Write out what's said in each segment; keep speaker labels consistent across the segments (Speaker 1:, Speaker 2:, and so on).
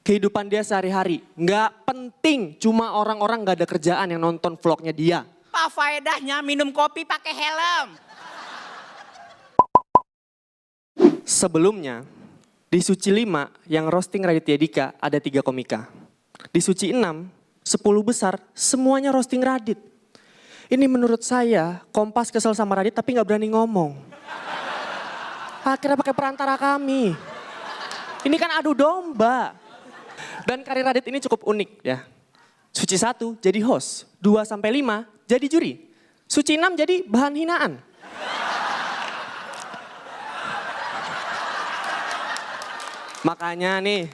Speaker 1: kehidupan dia sehari-hari. Nggak penting, cuma orang-orang nggak ada kerjaan yang nonton vlognya dia.
Speaker 2: Apa faedahnya minum kopi pakai helm?
Speaker 1: Sebelumnya, di Suci 5 yang roasting Raditya Dika ada 3 komika. Di Suci 6, 10 besar semuanya roasting Radit. Ini menurut saya, Kompas kesel sama Radit tapi nggak berani ngomong. Akhirnya pakai perantara kami. Ini kan adu domba. Dan karir Radit ini cukup unik ya. Suci 1 jadi host, 2 sampai 5 jadi juri. Suci 6 jadi bahan hinaan. Makanya nih,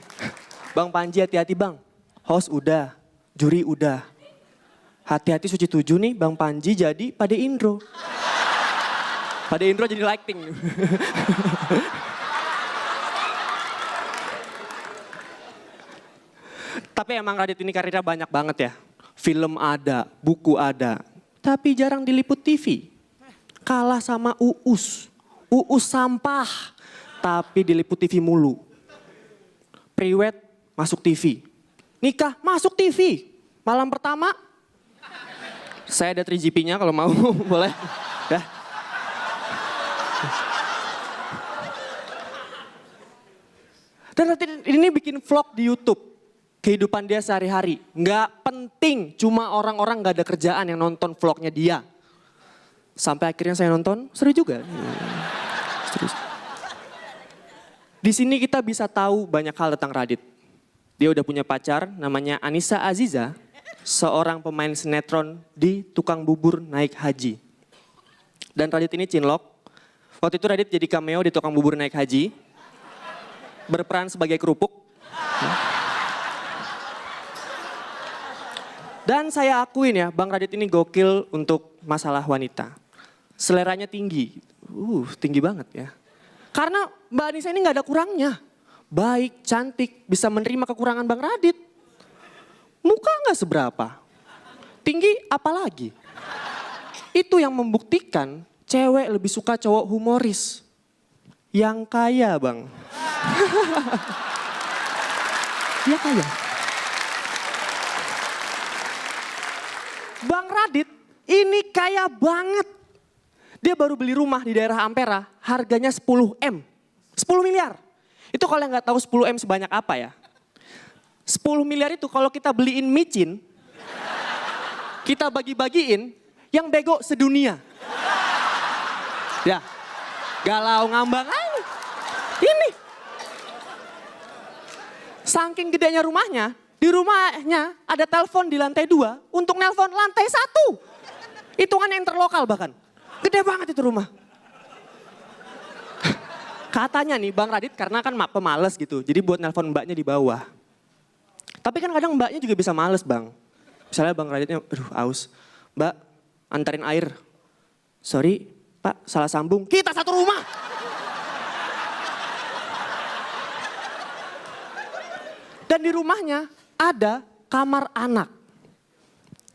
Speaker 1: Bang Panji hati-hati bang. Host udah, juri udah. Hati-hati Suci 7 nih, Bang Panji jadi Pade Indro. Pade Indro jadi lighting. Tapi emang Radit ini karirnya banyak banget ya. Film ada, buku ada. Tapi jarang diliput TV. Kalah sama Uus. Uus sampah. Tapi diliput TV mulu. Priwet masuk TV. Nikah masuk TV. Malam pertama. Saya ada 3GP-nya kalau mau. Boleh. Ya. Dan Radit ini bikin vlog di YouTube. Kehidupan dia sehari-hari. Nggak penting, cuma orang-orang nggak ada kerjaan yang nonton vlognya dia. Sampai akhirnya saya nonton, seru juga. Serius. Di sini kita bisa tahu banyak hal tentang Radit. Dia udah punya pacar, namanya Anissa Aziza. Seorang pemain sinetron di Tukang Bubur Naik Haji. Dan Radit ini cinlok. Waktu itu Radit jadi cameo di Tukang Bubur Naik Haji. Berperan sebagai kerupuk. Dan saya akuin ya, Bang Radit ini gokil untuk masalah wanita. Seleranya tinggi, tinggi banget ya. Karena Mbak Anissa ini gak ada kurangnya. Baik, cantik, bisa menerima kekurangan Bang Radit. Muka gak seberapa. Tinggi apalagi. Itu yang membuktikan cewek lebih suka cowok humoris. Yang kaya bang. Dia kaya. Bang Radit ini kaya banget. Dia baru beli rumah di daerah Ampera, harganya 10M. 10 miliar. Itu kalau yang nggak tahu 10M sebanyak apa ya. 10 miliar itu kalau kita beliin micin, kita bagi-bagiin, yang bego sedunia. Ya, galau ngambang aja. Ini. Saking gedenya rumahnya, di rumahnya ada telepon di lantai 2 untuk nelpon lantai 1. Hitungan interlokal bahkan. Gede banget itu rumah. Katanya nih Bang Radit karena kan pemalas gitu. Jadi buat nelpon mbaknya di bawah. Tapi kan kadang mbaknya juga bisa males bang. Misalnya Bang Raditnya, aduh aus. Mbak antarin air. Sorry Pak salah sambung. Kita satu rumah. Dan di rumahnya ada kamar anak.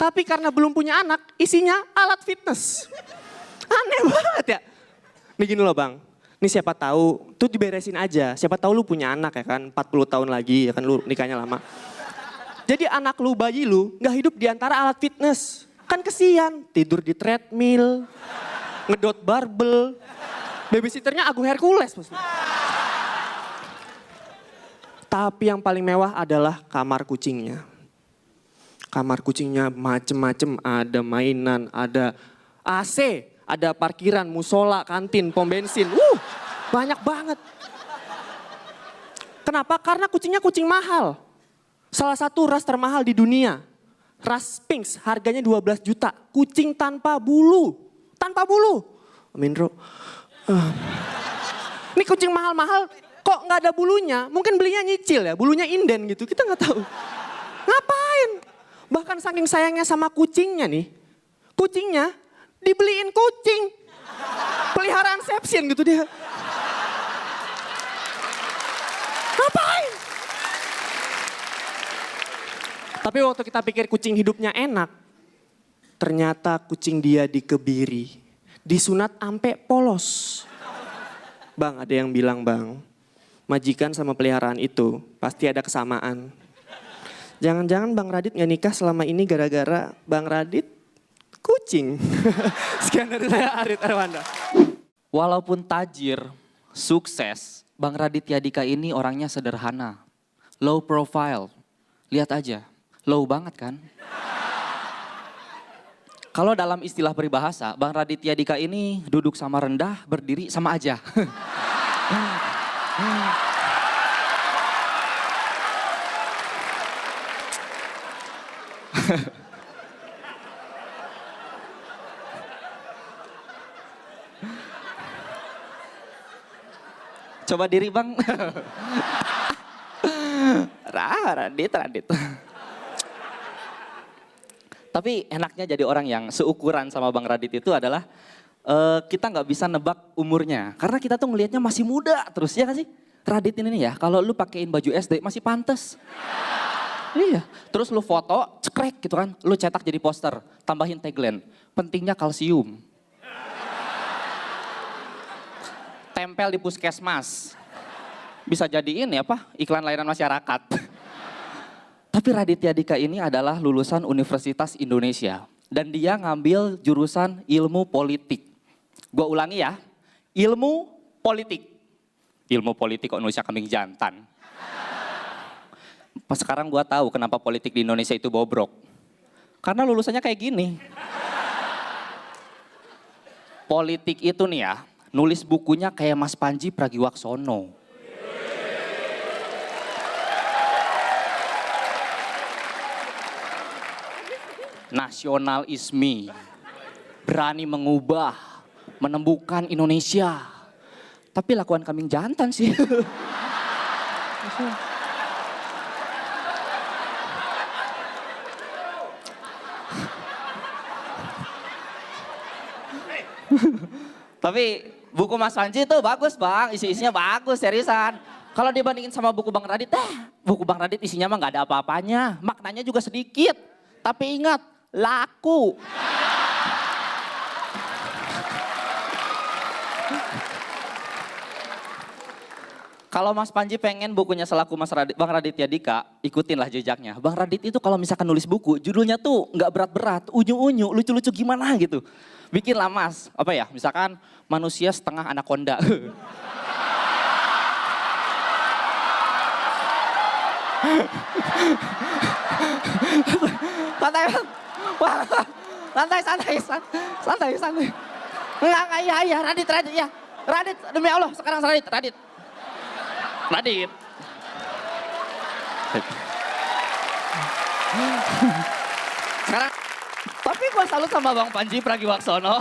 Speaker 1: Tapi karena belum punya anak, isinya alat fitness. Aneh banget ya. Nih gini loh bang, ini siapa tahu, tuh diberesin aja. Siapa tahu lu punya anak ya kan, 40 tahun lagi ya kan lu nikahnya lama. Jadi anak lu, bayi lu gak hidup di antara alat fitness. Kan kesian, tidur di treadmill, ngedot barbel. Babysitternya Agung Hercules maksudnya. Tapi yang paling mewah adalah kamar kucingnya. Kamar kucingnya macem-macem, ada mainan, ada AC, ada parkiran, musola, kantin, pom bensin. Banyak banget. Kenapa? Karena kucingnya kucing mahal. Salah satu ras termahal di dunia. Ras Sphinx harganya 12 juta. Kucing tanpa bulu. Tanpa bulu. Mindro. Ini kucing mahal-mahal kok nggak ada bulunya. Mungkin belinya nyicil ya. Bulunya inden gitu. Kita nggak tahu. Ngapain? Bahkan saking sayangnya sama kucingnya nih. Kucingnya dibeliin kucing. Peliharaan Sepsien gitu dia. Ngapain? Tapi waktu kita pikir kucing hidupnya enak. Ternyata kucing dia dikebiri. Disunat ampe polos. Bang ada yang bilang bang. majikan sama peliharaan itu pasti ada kesamaan. Jangan-jangan Bang Radit nggak nikah selama ini gara-gara Bang Radit kucing. Sekian dari saya, Arit Arwanda.
Speaker 3: Walaupun tajir, sukses, Bang Raditya Dika ini orangnya sederhana. Low profile. Lihat aja, low banget kan? Kalau dalam istilah peribahasa, Bang Raditya Dika ini duduk sama rendah, berdiri sama aja. Coba diri Bang. Radit. Tapi enaknya jadi orang yang seukuran sama Bang Radit itu adalah kita nggak bisa nebak umurnya. Karena kita tuh ngelihatnya masih muda terus, ya kan sih? Radit ini nih ya, kalau lu pakein baju SD masih pantes. Iya, terus lu foto, cekrek gitu kan. Lu cetak jadi poster, tambahin tagline, pentingnya kalsium. Tempel di puskesmas. Bisa jadi ini apa, iklan layanan masyarakat. Tapi Raditya Dika ini adalah lulusan Universitas Indonesia. Dan dia ngambil jurusan ilmu politik. Gua ulangi ya, ilmu politik. Ilmu politik kok nulisnya kambing jantan. Pas sekarang gua tahu kenapa politik di Indonesia itu bobrok. Karena lulusannya kayak gini. Politik itu nih ya, nulis bukunya kayak Mas Panji Pragiwaksono. Nasionalisme, berani mengubah, menembukan Indonesia. Tapi lakukan kambing jantan sih. Tapi buku Mas Panji itu bagus Bang, isi-isinya bagus, seriusan. Kalau dibandingin sama buku Bang Radit, buku Bang Radit isinya mah nggak ada apa-apanya. Maknanya juga sedikit. Tapi ingat, laku. Kalau Mas Panji pengen bukunya selaku Bang Raditya Dika, ikutinlah jejaknya. Bang Radit itu kalau misalkan nulis buku, judulnya tuh nggak berat-berat, unyu-unyu, lucu-lucu gimana gitu. Bikinlah Mas, apa ya, misalkan manusia setengah anaconda. Santai. Enggak, iya, Radit, ya. Radit, demi Allah, sekarang Radit. Sekarang, tapi gua salut sama Bang Panji Pragiwaksono.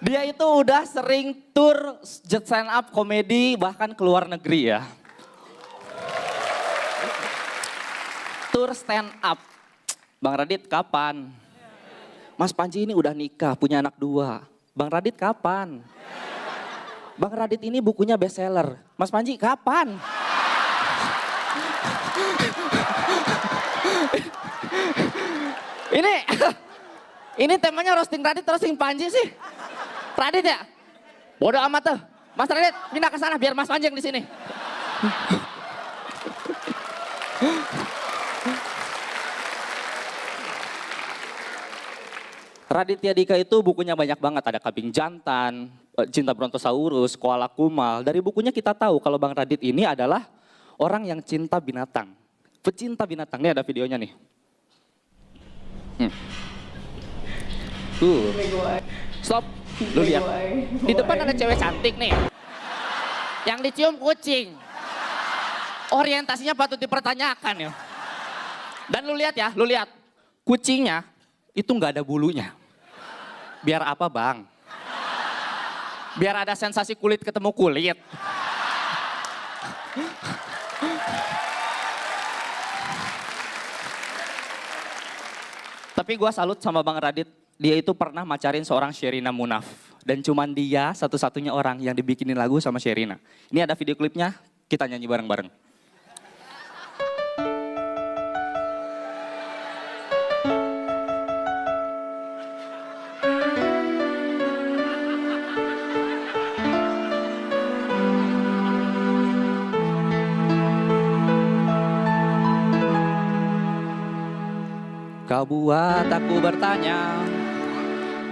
Speaker 3: Dia itu udah sering tur stand up komedi bahkan ke luar negeri ya. Tur stand up. Bang Radit kapan? Mas Panji ini udah nikah, punya anak 2. Bang Radit kapan? Bang Radit ini bukunya bestseller. Mas Panji kapan? Ini temanya roasting Radit, roasting Panji sih. Radit ya? Bodoh amat tuh. Mas Radit pindah ke sana biar Mas Panji yang di sini. Raditya Dika itu bukunya banyak banget, ada Kambing Jantan, Cinta Brontosaurus, Koala Kumal. Dari bukunya kita tahu kalau Bang Radit ini adalah orang yang cinta binatang. Pecinta binatang, ini ada videonya nih. Stop, lu lihat. Di depan ada cewek cantik nih. Yang dicium kucing. Orientasinya patut dipertanyakan ya. Dan lu lihat ya, kucingnya itu nggak ada bulunya. Biar apa Bang? Biar ada sensasi kulit ketemu kulit. Tapi gue salut sama Bang Radit. Dia itu pernah macarin seorang Sherina Munaf. Dan cuman dia satu-satunya orang yang dibikinin lagu sama Sherina. Ini ada video klipnya, kita nyanyi bareng-bareng. Kau buat aku bertanya,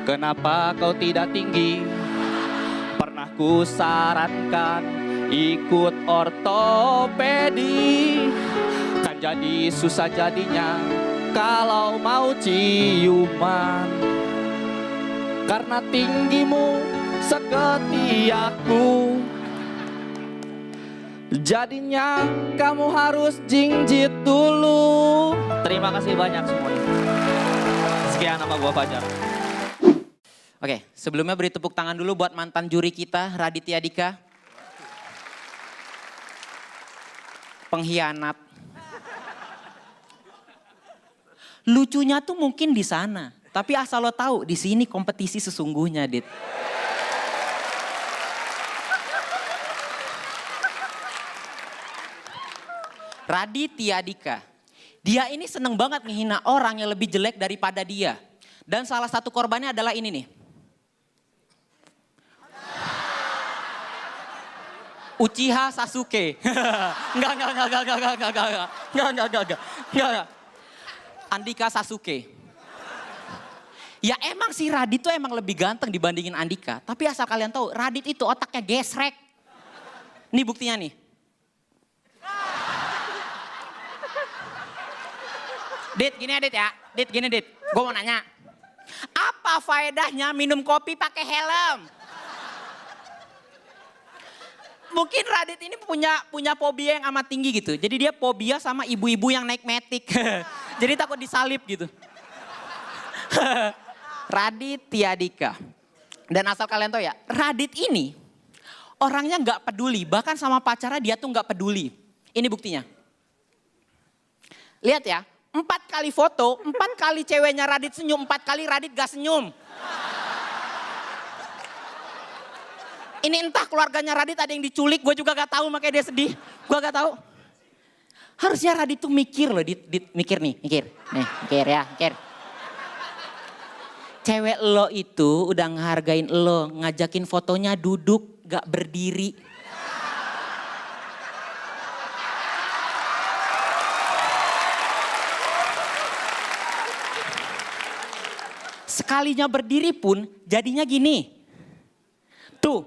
Speaker 3: kenapa kau tidak tinggi? Pernah ku sarankan ikut ortopedi, kan jadi susah jadinya kalau mau ciuman. Karena tinggimu seketiakku, jadinya kamu harus jinjit dulu. Terima kasih banyak semuanya. Sekian, nama gua Fajar.
Speaker 2: Oke, sebelumnya beri tepuk tangan dulu buat mantan juri kita, Raditya Dika. Pengkhianat. Lucunya tuh mungkin di sana, tapi asal lo tahu di sini kompetisi sesungguhnya, Dit. Raditya Dika. Dia ini seneng banget ngehina orang yang lebih jelek daripada dia. Dan salah satu korbannya adalah ini nih. Uchiha Sasuke. Enggak. Andika Sasuke. Ya emang si Radit tuh emang lebih ganteng dibandingin Andika. Tapi asal kalian tahu, Radit itu otaknya gesrek. Ini buktinya nih. Dit, gini ya Dit ya. Dit, gini Dit. Gue mau nanya. Apa faedahnya minum kopi pakai helm? Mungkin Radit ini punya fobia yang amat tinggi gitu. Jadi dia fobia sama ibu-ibu yang naik metik. Jadi takut disalip gitu. Raditya Dika. Dan asal kalian tahu ya, Radit ini orangnya nggak peduli. Bahkan sama pacarnya dia tuh nggak peduli. Ini buktinya. Lihat ya. 4 kali foto, 4 kali ceweknya Radit senyum, 4 kali Radit gak senyum. Ini entah keluarganya Radit ada yang diculik, gue juga gak tahu makanya dia sedih. Gue gak tahu. Harusnya Radit tuh mikir loh, mikir. Nih, mikir ya. Cewek lo itu udah ngehargain lo, ngajakin fotonya duduk, gak berdiri. Sekalinya berdiri pun jadinya gini. Tuh,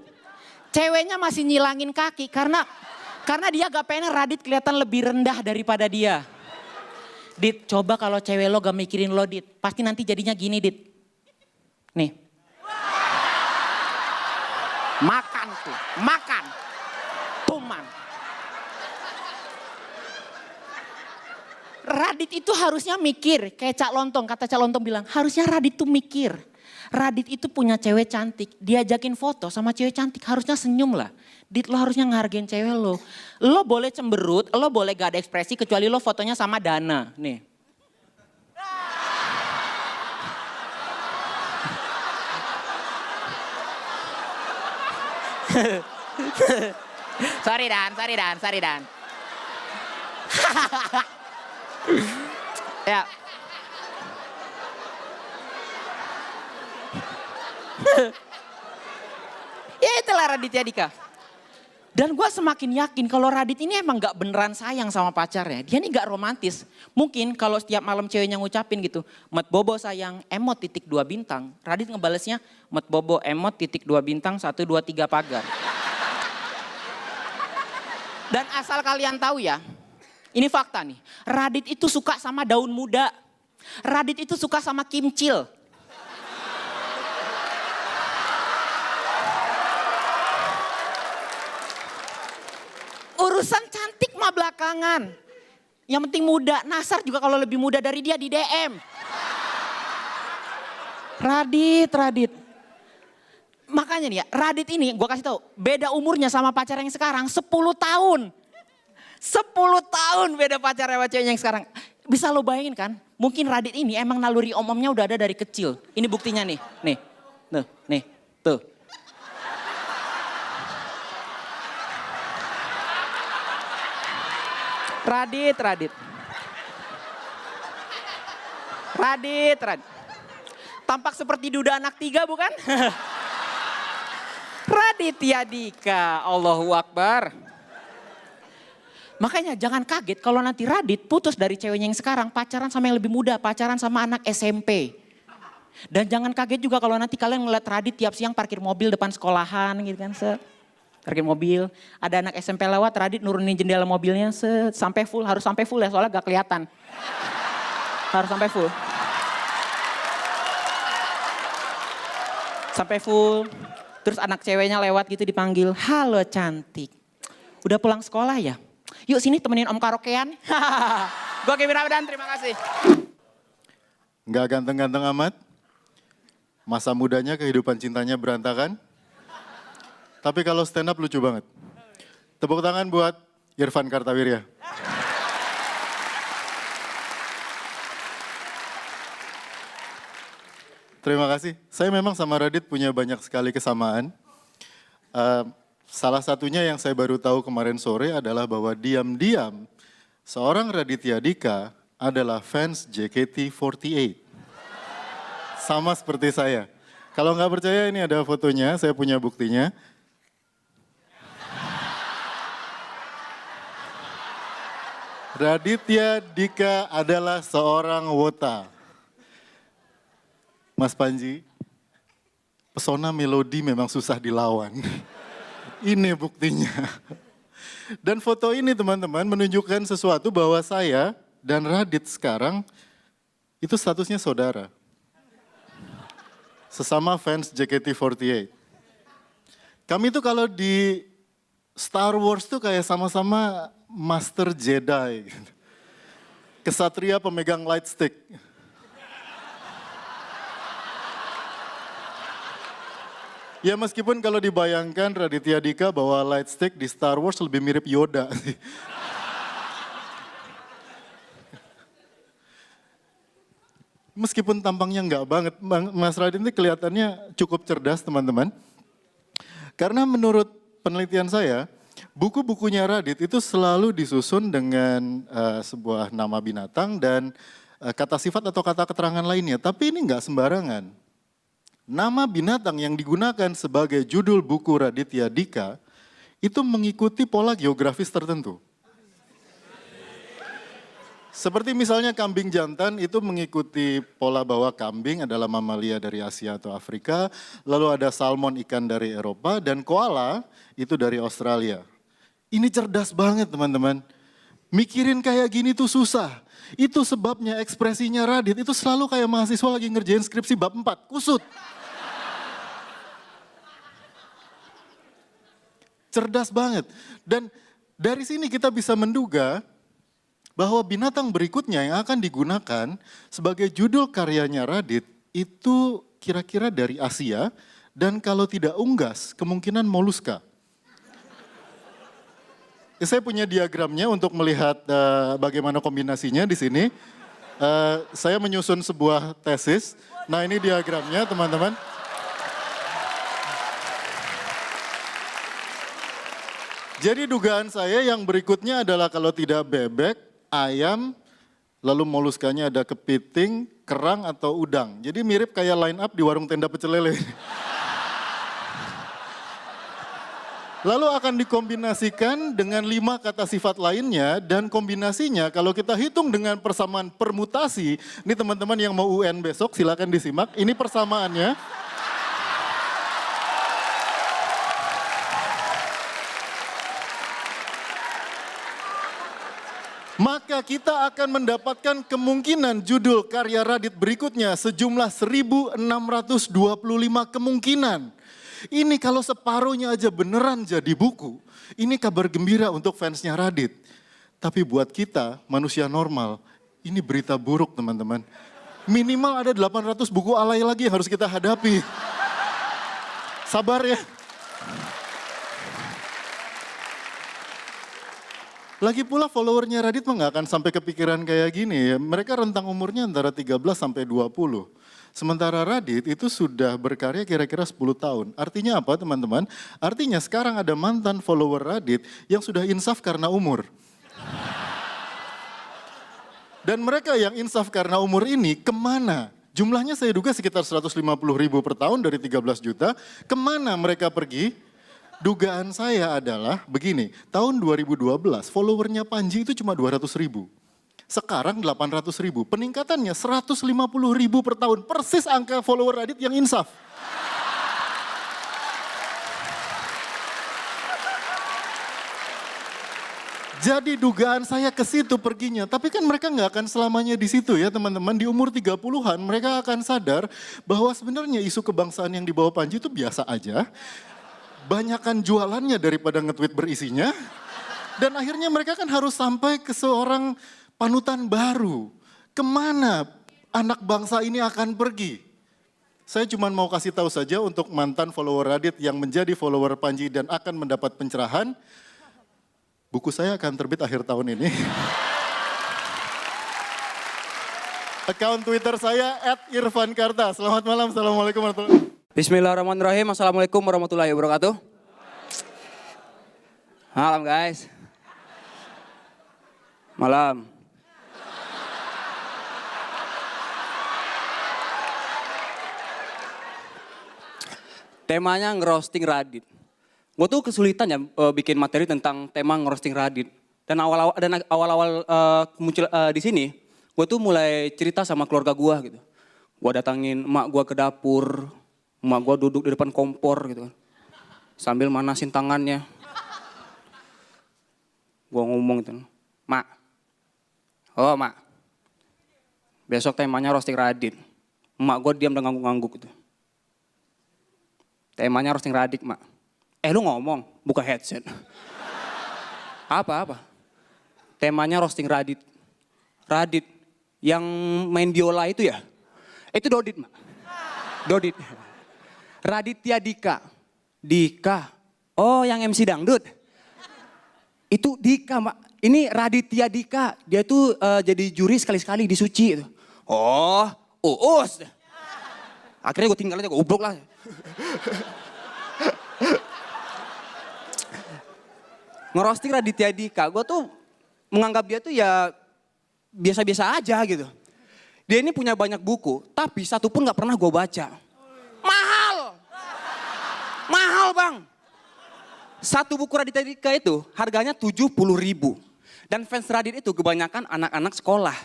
Speaker 2: ceweknya masih nyilangin kaki karena dia gak pengen Radit kelihatan lebih rendah daripada dia. Dit, coba kalau cewek lo gak mikirin lo Dit, pasti nanti jadinya gini Dit. Nih. Makan tuh, makan. Tuman. Radit itu harusnya mikir, kayak Cak Lontong, kata Cak Lontong bilang, harusnya Radit tuh mikir. Radit itu punya cewek cantik, diajakin foto sama cewek cantik, harusnya senyum lah. Dit, lo harusnya ngehargain cewek lo. Lo boleh cemberut, lo boleh gak ada ekspresi kecuali lo fotonya sama Dana. Nih. Sorry Dan. Ya. Ya itulah Raditya Dika. Dan gue semakin yakin kalau Radit ini emang gak beneran sayang sama pacarnya. Dia ini gak romantis. Mungkin kalau setiap malam ceweknya ngucapin gitu. Met bobo sayang, emot titik 2 bintang. Radit ngebalesnya, met bobo emot titik 2 bintang 1, 2, 3 pagar. Dan asal kalian tahu ya. Ini fakta nih. Radit itu suka sama daun muda. Radit itu suka sama kimcil. Urusan cantik mah belakangan. Yang penting muda. Nasar juga kalau lebih muda dari dia di DM. Radit. Makanya nih ya, Radit ini gue kasih tahu beda umurnya sama pacar yang sekarang 10 tahun. 10 tahun beda pacar sama ceweknya yang sekarang. Bisa lo bayangin kan? Mungkin Radit ini emang naluri omongnya udah ada dari kecil. Ini buktinya nih. Tuh. Radit. Tampak seperti duda anak 3 bukan? Raditya Dika, Allahu Akbar. Makanya jangan kaget kalau nanti Radit putus dari ceweknya yang sekarang, pacaran sama yang lebih muda, pacaran sama anak SMP. Dan jangan kaget juga kalau nanti kalian ngeliat Radit tiap siang parkir mobil depan sekolahan gitu kan. Parkir mobil, ada anak SMP lewat, Radit nurunin jendela mobilnya sampai full, harus sampai full ya soalnya gak kelihatan. Harus sampai full. Sampai full, terus anak ceweknya lewat gitu dipanggil, halo cantik, udah pulang sekolah ya? Yuk sini temenin om karaokean. Gue Kevin Ramadan, terima kasih.
Speaker 4: Nggak ganteng-ganteng amat. Masa mudanya kehidupan cintanya berantakan. Tapi kalau stand up lucu banget. Tepuk tangan buat Irfan Kartawirya. Terima kasih. Saya memang sama Radit punya banyak sekali kesamaan. Salah satunya yang saya baru tahu kemarin sore adalah bahwa diam-diam seorang Raditya Dika adalah fans JKT48. Sama seperti saya. Kalau nggak percaya ini ada fotonya, saya punya buktinya. Raditya Dika adalah seorang wota. Mas Panji, pesona melodi memang susah dilawan. Ini buktinya. Dan foto ini teman-teman menunjukkan sesuatu bahwa saya dan Radit sekarang itu statusnya saudara. Sesama fans JKT48. Kami tuh kalau di Star Wars tuh kayak sama-sama Master Jedi. Kesatria pemegang light stick. Ya meskipun kalau dibayangkan Raditya Dika bawa light stick di Star Wars lebih mirip Yoda. Meskipun tampangnya enggak banget, Mas Radit ini kelihatannya cukup cerdas teman-teman. Karena menurut penelitian saya, buku-bukunya Radit itu selalu disusun dengan sebuah nama binatang dan kata sifat atau kata keterangan lainnya. Tapi ini enggak sembarangan. Nama binatang yang digunakan sebagai judul buku Raditya Dika itu mengikuti pola geografis tertentu. Seperti misalnya kambing jantan itu mengikuti pola bahwa kambing adalah mamalia dari Asia atau Afrika, lalu ada salmon ikan dari Eropa, dan koala itu dari Australia. Ini cerdas banget teman-teman. Mikirin kayak gini tuh susah. Itu sebabnya ekspresinya Radit itu selalu kayak mahasiswa lagi ngerjain skripsi bab 4, kusut. Cerdas banget. Dan dari sini kita bisa menduga bahwa binatang berikutnya yang akan digunakan sebagai judul karyanya Radit itu kira-kira dari Asia dan kalau tidak unggas kemungkinan moluska. Saya punya diagramnya untuk melihat bagaimana kombinasinya di sini. Saya menyusun sebuah tesis. Nah ini diagramnya teman-teman. Jadi dugaan saya yang berikutnya adalah kalau tidak bebek, ayam, lalu moluskanya ada kepiting, kerang atau udang. Jadi mirip kayak line up di warung tenda pecel lele. Lalu akan dikombinasikan dengan 5 kata sifat lainnya dan kombinasinya kalau kita hitung dengan persamaan permutasi, ini teman-teman yang mau UN besok silakan disimak, ini persamaannya. Maka kita akan mendapatkan kemungkinan judul karya Radit berikutnya sejumlah 1625 kemungkinan. Ini kalau separuhnya aja beneran jadi buku, ini kabar gembira untuk fansnya Radit. Tapi buat kita, manusia normal, ini berita buruk teman-teman. Minimal ada 800 buku alay lagi yang harus kita hadapi. Sabar ya. Lagi pula followernya Radit mah gak akan sampai kepikiran kayak gini. Mereka rentang umurnya antara 13 sampai 20. Sementara Radit itu sudah berkarya kira-kira 10 tahun. Artinya apa teman-teman? Artinya sekarang ada mantan follower Radit yang sudah insaf karena umur. Dan mereka yang insaf karena umur ini kemana? Jumlahnya saya duga sekitar 150.000 per tahun dari 13 juta. Kemana mereka pergi? Dugaan saya adalah begini, tahun 2012 followernya Panji itu cuma 200.000. Sekarang 800.000, peningkatannya 150.000 per tahun. Persis angka follower Radit yang insaf. Jadi dugaan saya ke situ perginya. Tapi kan mereka nggak akan selamanya di situ ya teman-teman. Di umur 30-an mereka akan sadar bahwa sebenarnya isu kebangsaan yang dibawa Panji itu biasa aja. Banyakan jualannya daripada nge-tweet berisinya. Dan akhirnya mereka kan harus sampai ke seorang panutan baru. Kemana anak bangsa ini akan pergi? Saya cuma mau kasih tahu saja untuk mantan follower Radit yang menjadi follower Panji dan akan mendapat pencerahan. Buku saya akan terbit akhir tahun ini. Account Twitter saya @irfankarta. Selamat malam, assalamualaikum warahmatullahi wabarakatuh.
Speaker 5: Bismillahirrahmanirrahim. Assalamualaikum warahmatullahi wabarakatuh. Malam guys. Malam. Temanya ngerosting Radit. Gue tuh kesulitan ya bikin materi tentang tema ngerosting Radit. Dan awal-awal muncul di sini, gue tuh mulai cerita sama keluarga gue gitu. Gue datangin emak gue ke dapur, emak gue duduk di depan kompor gitu kan. Sambil manasin tangannya. Gue ngomong gitu, Mak, oh Mak, besok temanya roasting Radit. Emak gue diam dan ngangguk-ngangguk gitu. Temanya roasting Radit, Mak. Lu ngomong, buka headset. Apa? Temanya roasting Radit. Radit yang main biola itu ya? Itu Dodit, Mak. Dodit. Raditya Dika. Dika. Oh, yang MC dangdut. Itu Dika, Mak. Ini Raditya Dika. Dia tuh jadi juri sekali-sekali di Suci itu. Oh, Uus. Akhirnya gue tinggal aja, gue ublok lah. Ngerosting Raditya Dika, gue tuh menganggap dia tuh ya biasa-biasa aja gitu. Dia ini punya banyak buku, tapi satu pun gak pernah gue baca. Mahal! Mahal bang! Satu buku Raditya Dika itu harganya 70.000. Dan fans Radit itu kebanyakan anak-anak sekolah.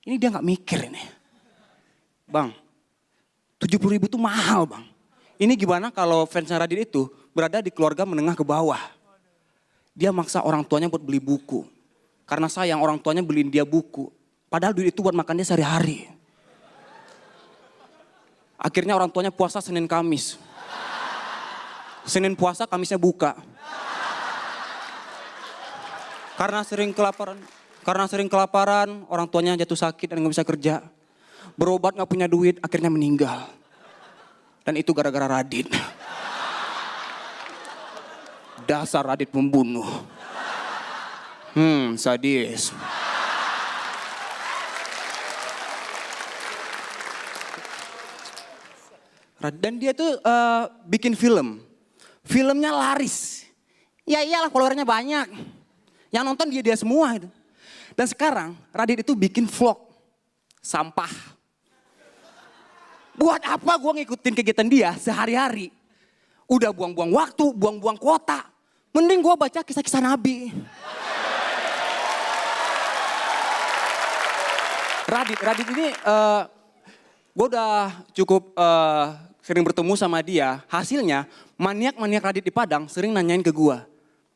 Speaker 5: Ini dia gak mikir ini. Bang, 70.000 tuh mahal bang. Ini gimana kalau fans Radit itu berada di keluarga menengah ke bawah. Dia maksa orang tuanya buat beli buku. Karena sayang orang tuanya beliin dia buku. Padahal duit itu buat makan dia sehari-hari. Akhirnya orang tuanya puasa Senin Kamis. Senin puasa, Kamisnya buka. Karena sering kelaparan, orang tuanya jatuh sakit dan gak bisa kerja. Berobat gak punya duit, akhirnya meninggal. Dan itu gara-gara Radit. Dasar Radit pembunuh. Sadis. Dan dia tuh bikin film. Filmnya laris. Ya iyalah followernya banyak. Yang nonton dia semua itu. Dan sekarang Radit itu bikin vlog. Sampah. Buat apa gue ngikutin kegiatan dia sehari-hari. Udah buang-buang waktu, buang-buang kuota. Mending gue baca kisah-kisah Nabi. Radit ini gue udah cukup sering bertemu sama dia. Hasilnya maniak-maniak Radit di Padang sering nanyain ke gue.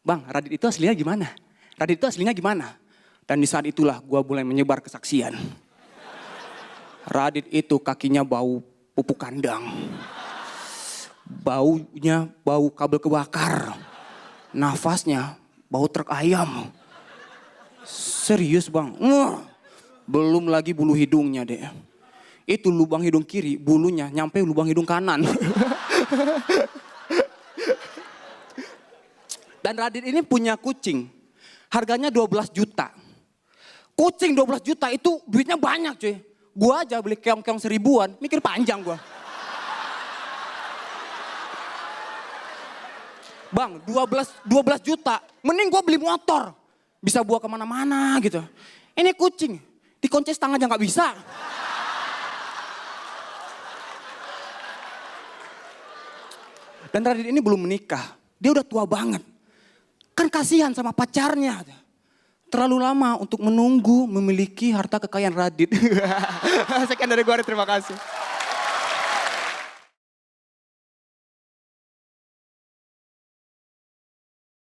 Speaker 5: Bang, Radit itu aslinya gimana? Radit itu aslinya gimana? Dan di saat itulah gue mulai menyebar kesaksian. Radit itu kakinya bau pupuk kandang. Baunya bau kabel kebakar. Nafasnya bau truk ayam. Serius bang. Belum lagi bulu hidungnya deh. Itu lubang hidung kiri, bulunya nyampe lubang hidung kanan. Dan Radit ini punya kucing. Harganya 12 juta. Kucing 12 juta itu duitnya banyak cuy. Gua aja beli keong-keong 1000-an, mikir panjang gua. Bang, 12 juta, mending gue beli motor. Bisa bawa kemana-mana gitu. Ini kucing, dikunci setengah aja gak bisa. Dan Radit ini belum menikah. Dia udah tua banget. Kan kasihan sama pacarnya. Terlalu lama untuk menunggu memiliki harta kekayaan Radit. Sekian dari gue, terima kasih.